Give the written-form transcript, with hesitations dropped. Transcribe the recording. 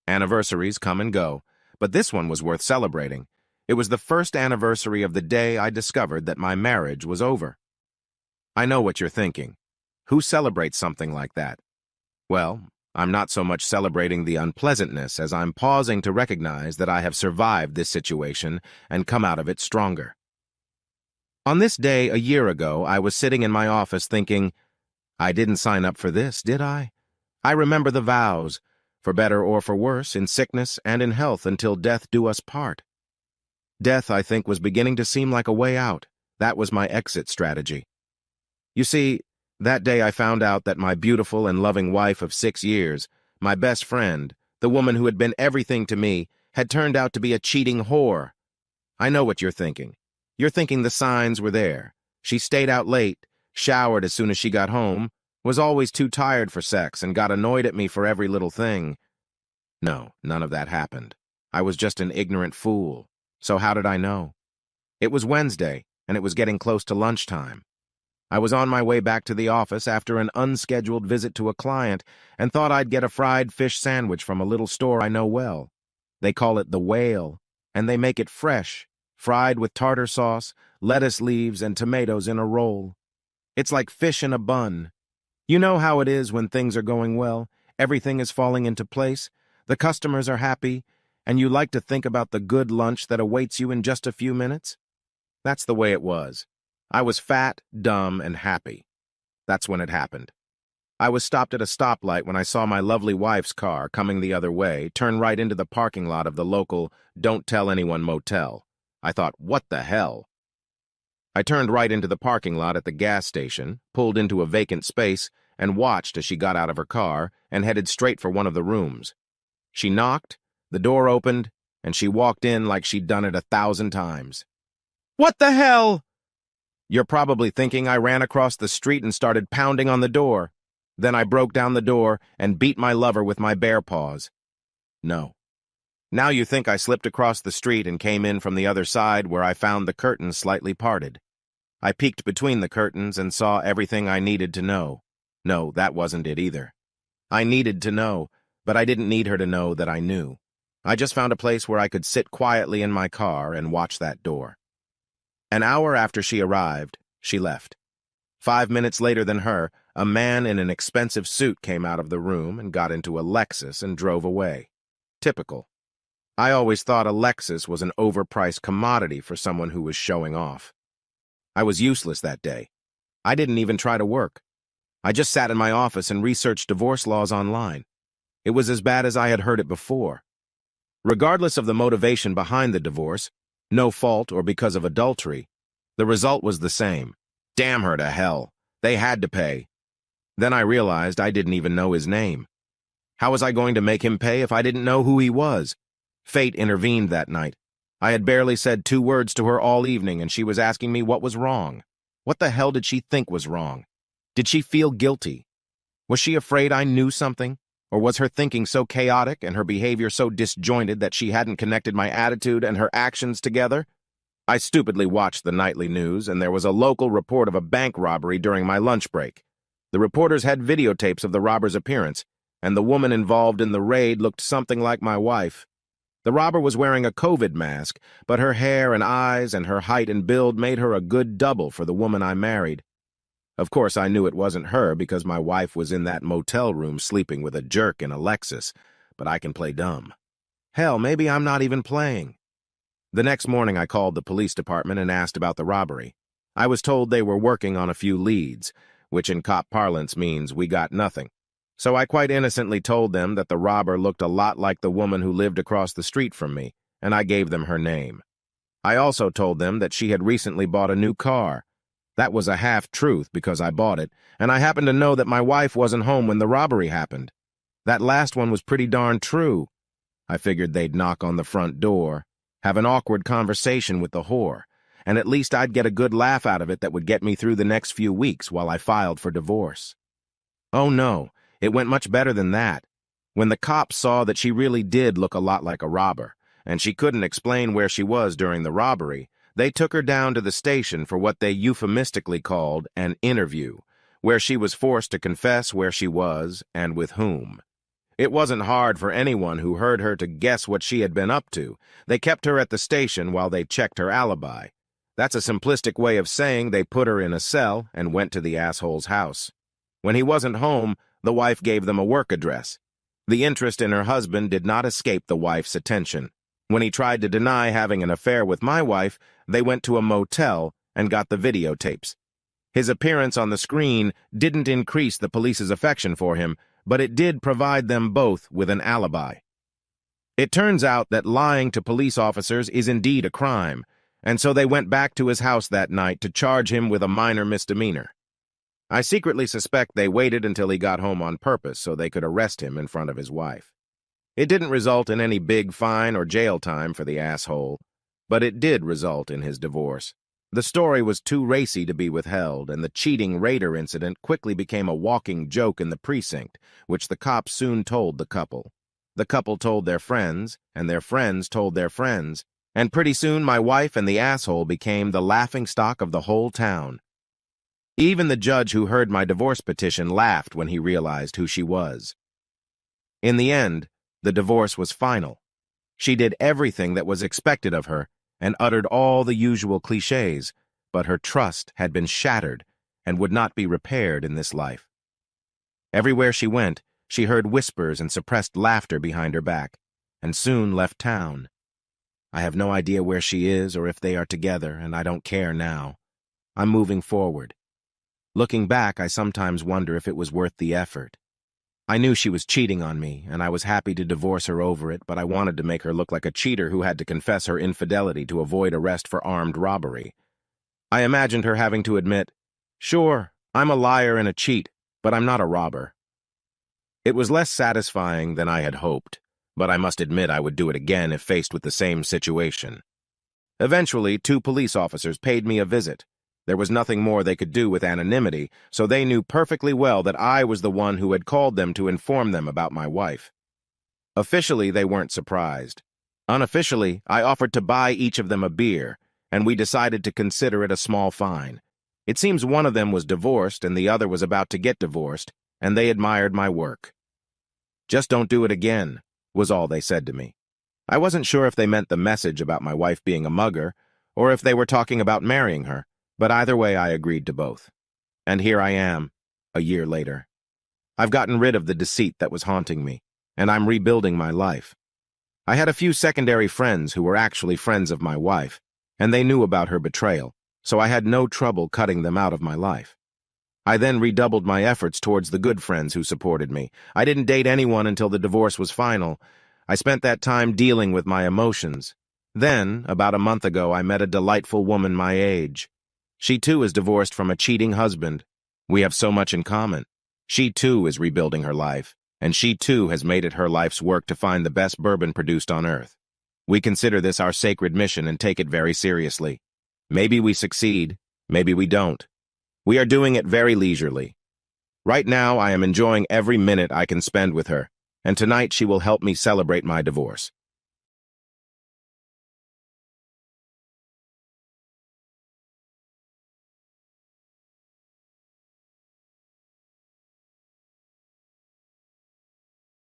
Anniversaries come and go, but this one was worth celebrating. It was the first anniversary of the day I discovered that my marriage was over. I know what you're thinking. Who celebrates something like that? Well, I'm not so much celebrating the unpleasantness as I'm pausing to recognize that I have survived this situation and come out of it stronger. On this day a year ago, I was sitting in my office thinking, I didn't sign up for this, did I? I remember the vows, for better or for worse, in sickness and in health until death do us part. Death, I think, was beginning to seem like a way out. That was my exit strategy. You see, that day I found out that my beautiful and loving wife of 6 years, my best friend, the woman who had been everything to me, had turned out to be a cheating whore. I know what you're thinking. You're thinking the signs were there. She stayed out late, showered as soon as she got home, was always too tired for sex, and got annoyed at me for every little thing. No, none of that happened. I was just an ignorant fool. So how did I know? It was Wednesday, and it was getting close to lunchtime. I was on my way back to the office after an unscheduled visit to a client and thought I'd get a fried fish sandwich from a little store I know well. They call it the Whale, and they make it fresh, fried with tartar sauce, lettuce leaves, and tomatoes in a roll. It's like fish in a bun. You know how it is when things are going well, everything is falling into place, the customers are happy, and you like to think about the good lunch that awaits you in just a few minutes? That's the way it was. I was fat, dumb, and happy. That's when it happened. I was stopped at a stoplight when I saw my lovely wife's car coming the other way turn right into the parking lot of the local Don't Tell Anyone motel. I thought, what the hell? I turned right into the parking lot at the gas station, pulled into a vacant space, and watched as she got out of her car and headed straight for one of the rooms. She knocked, the door opened, and she walked in like she'd done it 1,000 times. What the hell? You're probably thinking I ran across the street and started pounding on the door. Then I broke down the door and beat my lover with my bare paws. No. Now you think I slipped across the street and came in from the other side where I found the curtains slightly parted. I peeked between the curtains and saw everything I needed to know. No, that wasn't it either. I needed to know, but I didn't need her to know that I knew. I just found a place where I could sit quietly in my car and watch that door. An hour after she arrived, she left. 5 minutes later than her, a man in an expensive suit came out of the room and got into a Lexus and drove away. Typical. I always thought a Lexus was an overpriced commodity for someone who was showing off. I was useless that day. I didn't even try to work. I just sat in my office and researched divorce laws online. It was as bad as I had heard it before. Regardless of the motivation behind the divorce, no fault or because of adultery, the result was the same. Damn her to hell. They had to pay. Then I realized I didn't even know his name. How was I going to make him pay if I didn't know who he was? Fate intervened that night. I had barely said 2 words to her all evening, and she was asking me what was wrong. What the hell did she think was wrong? Did she feel guilty? Was she afraid I knew something? Or was her thinking so chaotic and her behavior so disjointed that she hadn't connected my attitude and her actions together? I stupidly watched the nightly news, and there was a local report of a bank robbery during my lunch break. The reporters had videotapes of the robber's appearance, and the woman involved in the raid looked something like my wife. The robber was wearing a COVID mask, but her hair and eyes and her height and build made her a good double for the woman I married. Of course, I knew it wasn't her because my wife was in that motel room sleeping with a jerk in a Lexus, but I can play dumb. Hell, maybe I'm not even playing. The next morning, I called the police department and asked about the robbery. I was told they were working on a few leads, which in cop parlance means we got nothing. So I quite innocently told them that the robber looked a lot like the woman who lived across the street from me, and I gave them her name. I also told them that she had recently bought a new car. That was a half-truth because I bought it, and I happened to know that my wife wasn't home when the robbery happened. That last one was pretty darn true. I figured they'd knock on the front door, have an awkward conversation with the whore, and at least I'd get a good laugh out of it that would get me through the next few weeks while I filed for divorce. Oh no, it went much better than that. When the cops saw that she really did look a lot like a robber, and she couldn't explain where she was during the robbery, they took her down to the station for what they euphemistically called an interview, where she was forced to confess where she was and with whom. It wasn't hard for anyone who heard her to guess what she had been up to. They kept her at the station while they checked her alibi. That's a simplistic way of saying they put her in a cell and went to the asshole's house. When he wasn't home, the wife gave them a work address. The interest in her husband did not escape the wife's attention. When he tried to deny having an affair with my wife, they went to a motel and got the videotapes. His appearance on the screen didn't increase the police's affection for him, but it did provide them both with an alibi. It turns out that lying to police officers is indeed a crime, and so they went back to his house that night to charge him with a minor misdemeanor. I secretly suspect they waited until he got home on purpose so they could arrest him in front of his wife. It didn't result in any big fine or jail time for the asshole, but it did result in his divorce. The story was too racy to be withheld, and the cheating raider incident quickly became a walking joke in the precinct, which the cops soon told the couple. The couple told their friends, and their friends told their friends, and pretty soon my wife and the asshole became the laughingstock of the whole town. Even the judge who heard my divorce petition laughed when he realized who she was. In the end, the divorce was final. She did everything that was expected of her and uttered all the usual cliches, but her trust had been shattered and would not be repaired in this life. Everywhere she went, she heard whispers and suppressed laughter behind her back, and soon left town. I have no idea where she is or if they are together, and I don't care now. I'm moving forward. Looking back, I sometimes wonder if it was worth the effort. I knew she was cheating on me, and I was happy to divorce her over it, but I wanted to make her look like a cheater who had to confess her infidelity to avoid arrest for armed robbery. I imagined her having to admit, "Sure, I'm a liar and a cheat, but I'm not a robber." It was less satisfying than I had hoped, but I must admit I would do it again if faced with the same situation. Eventually, 2 police officers paid me a visit. There was nothing more they could do with anonymity, so they knew perfectly well that I was the one who had called them to inform them about my wife. Officially, they weren't surprised. Unofficially, I offered to buy each of them a beer, and we decided to consider it a small fine. It seems one of them was divorced and the other was about to get divorced, and they admired my work. "Just don't do it again," was all they said to me. I wasn't sure if they meant the message about my wife being a mugger, or if they were talking about marrying her. But either way, I agreed to both. And here I am, a year later. I've gotten rid of the deceit that was haunting me, and I'm rebuilding my life. I had a few secondary friends who were actually friends of my wife, and they knew about her betrayal, so I had no trouble cutting them out of my life. I then redoubled my efforts towards the good friends who supported me. I didn't date anyone until the divorce was final. I spent that time dealing with my emotions. Then, about a month ago, I met a delightful woman my age. She too is divorced from a cheating husband. We have so much in common. She too is rebuilding her life, and she too has made it her life's work to find the best bourbon produced on earth. We consider this our sacred mission and take it very seriously. Maybe we succeed, maybe we don't. We are doing it very leisurely. Right now, I am enjoying every minute I can spend with her, and tonight she will help me celebrate my divorce.